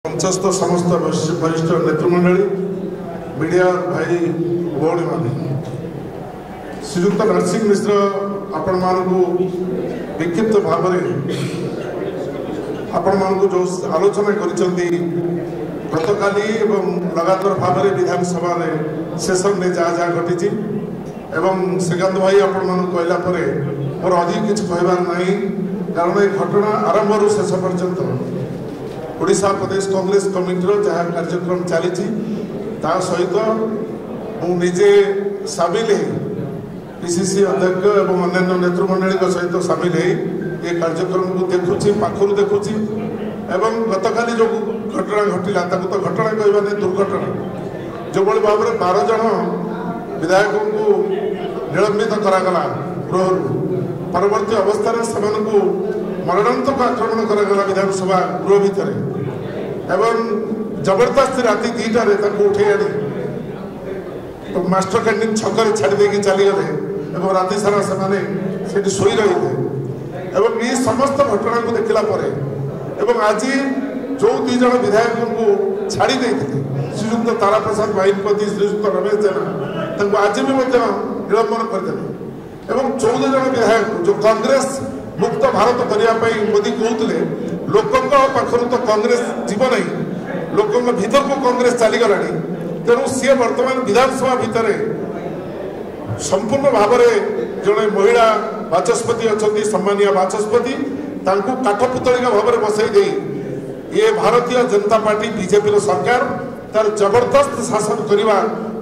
मंचस्थ समस्त वरिष्ठ नेतृमंडली मीडिया भाई भौणी मान श्रीयुक्त नरसिंह मिश्र आपण मानू विक्षिप्त भाव आपण मानू जो आलोचना गतकाली लगातार भाव विधानसभा सेशन में जहाँ जहाँ घटी श्रीकांत भाई आपण मान कहला मोर अधिक किसी कहबार नहीं कारण ये घटना आरंभ शेष पर्यंत ओडिशा प्रदेश कांग्रेस कमिटीर जहाँ कार्यक्रम चली सहित मुझे सामिल पीसीसी अध्यक्ष और अन्य नेतृमंडली सहित सामिल ये कार्यक्रम को देखुची पाखर देखुची एवं गतकाली जो घटना घटला तो घटना कहवा नहीं दुर्घटना जो भाव में 12 जन विधायकों को निलंबित करागला गृह परवर्ती अवस्था से मरणांतक आक्रमण करागला विधानसभा गृह भितर एवं जबरदस्ती राति 2टारे उठे आनी तो मास्टर कैंटीन छक छाड़ी चलीगले और राति सारा से शोई रही थे एवं ये समस्त घटना को देखला एवं आज जो 2 जन विधायकों को छाड़ी श्रीयुक्त तारा प्रसाद बाहिनीपति श्रीयुक्त रमेश जेना आज भी निलंबन करदे एवं 14 जन विधायक जो कांग्रेस मुक्त भारत करने मोदी कहते लोकों पाखर तो कांग्रेस जीव नहीं लोकों भीतर को कांग्रेस चलीगला तेणु सी बर्तमान विधानसभा भितर संपूर्ण भाव में जड़े महिला बाचस्पति अच्छा सम्मानीय बाचस्पति काठपुतलिका भाव में बसई ये भारतीय जनता पार्टी बीजेपी सरकार तार जबरदस्त शासन करने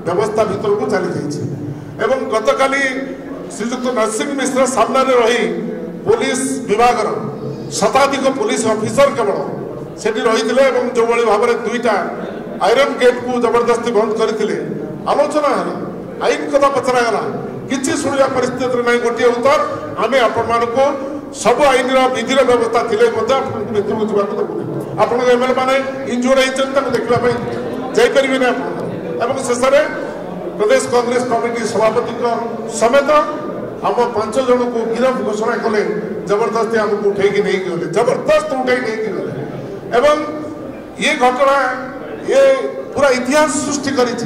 व्यवस्था भीतर को चली जाइए एवं गतकाली श्रीयुक्त नरसिंह मिश्र सामने रही पुलिस विभाग शताधिक पुलिस ऑफिसर केवल से रही जो भाव में 2टा आयरन गेट को जबरदस्ती बंद करते आलोचना है आईन कथा पचरागला किसी शुणा परिस्थिति नहीं गोटे उत्तर आम आपण सब आईन विधिर व्यवस्था थी भितर जावाक आपण एमएलए मैंने इंजुर्ड होती देखापी जापर ना शेष में प्रदेश कांग्रेस कमिटी सभापति समेत आम 5 जन को गिरफ घोषणा कले जबरदस्ती आमको उठे नहीं गले जबरदस्त उठे नहीं गले एवं ये घटना ये पूरा इतिहास सृष्टि करी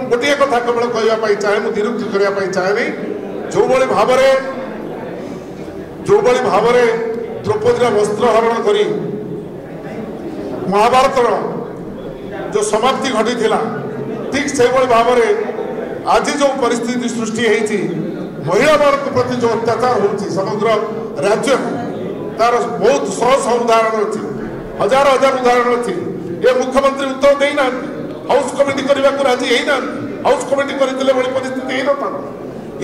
गोटे कथा केवल कहवाई चाहे मुझे निरुक्ति करने चाहे नहीं जो भाव में द्रौपदी वस्त्र हरण कर महाभारत जो समाप्ति घटी ठीक से भाव में आज जो परिस्थिति सृष्टि होती महिला मान प्रति जो अत्याचार होती समग्र राज्य तार बहुत शह उदाहरण अच्छी हजार हजार उदाहरण अच्छी ये मुख्यमंत्री उत्तर देना हाउस कमिटी करने को राजी है हाउस कमिटी करते परिस्थिति होता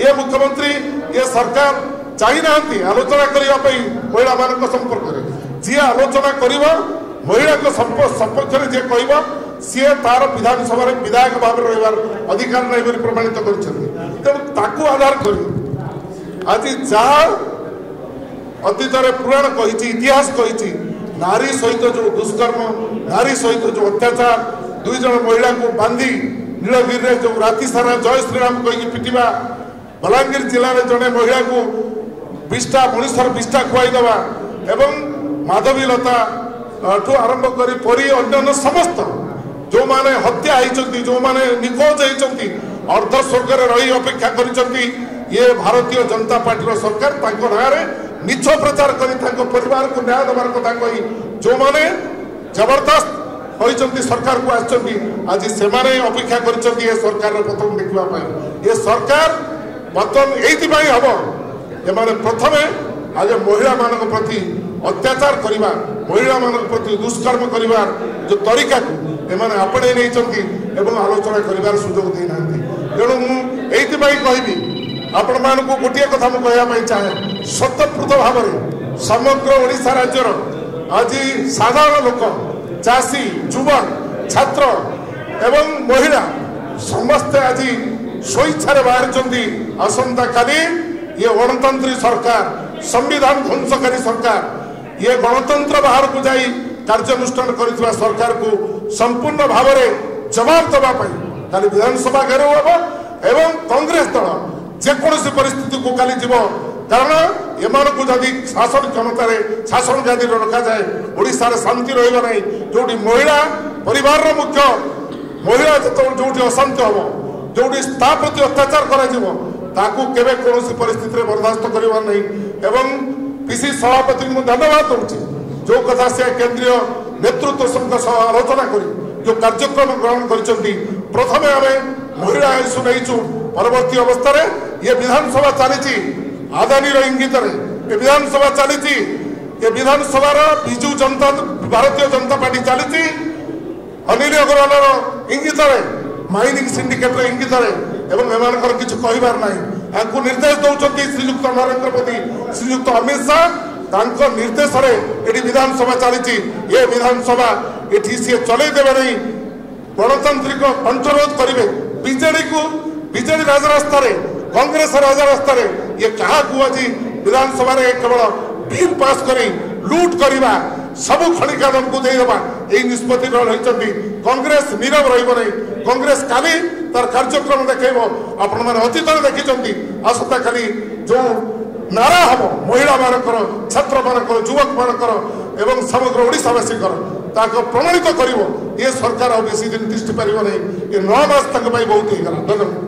ये मुख्यमंत्री ये सरकार चाहिना आलोचना करने महिला मान संपर्क में जी आलोचना कर महिला सपक्ष में जी कह सी तार विधानसभा विधायक भाव में रही अधिकार नहीं प्रमाणित कर आधार कर आज जहाँ अतीत पुराण कही इतिहास कही नारी सहित जो दुष्कर्म नारी सहित जो अत्याचार 2 जन महिला को बांधी नीलगिरी जो राति सारा जय श्रीराम कही पिटा बलांगीर जिले में जड़े महिला को विष्टा मनुष्यर विष्टा खुआईदेवा एवं माधवी लता ठू आरंभ कर परी अन्य समस्त जो माने हत्या होती जो माने निखोज होती अर्ध स्वर्ग रही अपेक्षा कर ये भारतीय जनता पार्टी सरकार ना मिछ प्रचार कर परिवार को न्याय देवार कथा कही जो माने जबरदस्त होती सरकार को आज से अपेक्षा कर सरकार पतन देखा ये सरकार पतन ये हम ये प्रथम आज महिला मान प्रति अत्याचार करवा महिला मान प्रति दुष्कर्म करवा जो तरीका को एमाने आपणे नहीं आलोचना कर सुजोग देना तेणु मुझे कहबी आपण मान को गोटे कथा मुझे कहवाई चाहे स्वतःप्रत भाव में समग्र ओडिशा राज्यर आज साधारण लोक चाषी युवक छात्र एवं महिला समस्ते आज स्वेच्छा बाहर आसंता काली ये गणतंत्री सरकार संविधान ध्वंसकारी सरकार ये गणतंत्र बाहर को जाई कार्यानुष्ठान कर सरकार को संपूर्ण भाव में जवाब देवाई खाली विधानसभा घेराव हम एवं कांग्रेस दल जेकोसी परिस्थिति को काली जीव कारण एमानकु जदि शासन क्षमतार शासन गादी रखा जाए ओडिशा रे शांति रहिबो नहीं जोटी महिला परिवार मुख्य महिला जो अशांति हम जो प्रति अत्याचार कर परिस्थिति बर्दास्त करवार नहीं एवं पीसी सभापति को धन्यवाद दूसरी जो कथा से केंद्रीय नेतृत्व सह आलोचना कर जो कार्यक्रम ग्रहण कर प्रथम आम महिला इश्यू नहीं परवर्ती अवस्था ये विधानसभा चली आदानी इंगित ये विधानसभा चली ये विधानसभा विजु जनता भारतीय जनता पार्टी चली अनिल अग्रवाल इंगित माइनिंग सिंडिकेट इंगित एवं एम किसी कहबार ना आपको निर्देश दौरान श्रीजुक्त नरेंद्र मोदी श्रीजुक्त अमित शाह निर्देश ये विधानसभा चली ये विधानसभा ये सी चलईदेवे नहीं गणतांत्रिक कंट्रोल करेंगे विजेडी राजरास्ता कांग्रेस राजरास्ता ये क्या आज विधानसभा केवल बिल पास कर लुट करवा सब खणिकादन को देवा यही निष्पत्ति कांग्रेस नीरव रही कांग्रेस काली तार कार्यक्रम देखेब आपण मैंने अतीत देखी आसता काली जो नारा हम महिला मानकर छात्र मानकर युवक मानकर एवं समग्र ओडिशावासी प्रमाणित कर ये सरकार बेसी दिन तिष्टि पार नहीं ये 9 मास बहुत ही धन्यवाद।